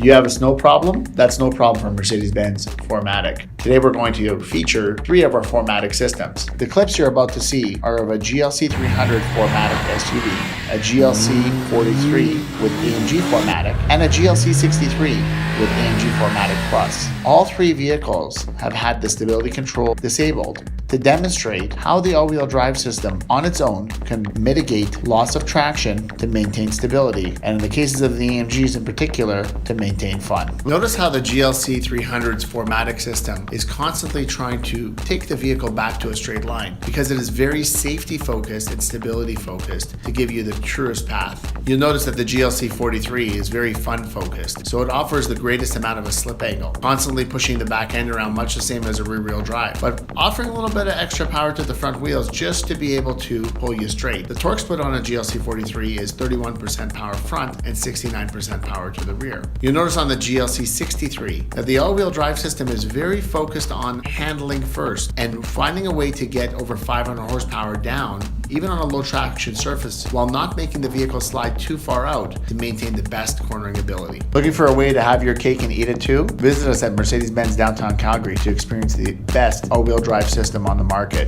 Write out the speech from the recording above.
You have a snow problem? That's no problem for Mercedes-Benz 4MATIC. Today we're going to feature 3 of our 4MATIC systems. The clips you're about to see are of a GLC 300 4MATIC SUV, a GLC 43 with AMG 4MATIC, and a GLC 63 with AMG 4MATIC Plus. All 3 vehicles have had the stability control disabled to demonstrate how the all-wheel drive system on its own can mitigate loss of traction to maintain stability, and in the cases of the AMGs in particular, to maintain fun. Notice how the GLC 300's 4MATIC system is constantly trying to take the vehicle back to a straight line because it is very safety focused and stability focused to give you the truest path. You'll notice that the GLC 43 is very fun focused, so it offers the greatest amount of a slip angle, constantly pushing the back end around much the same as a rear wheel drive, but offering a little bit of extra power to the front wheels just to be able to pull you straight. The torque split on a GLC 43 is 31% power front and 69% power to the rear. You'll notice on the GLC 63 that the all-wheel drive system is very focused on handling first and finding a way to get over 500 horsepower down even on a low traction surface while not making the vehicle slide too far out to maintain the best cornering ability. Looking for a way to have your cake and eat it too? Visit us at Mercedes-Benz Downtown Calgary to experience the best all-wheel drive system on the market.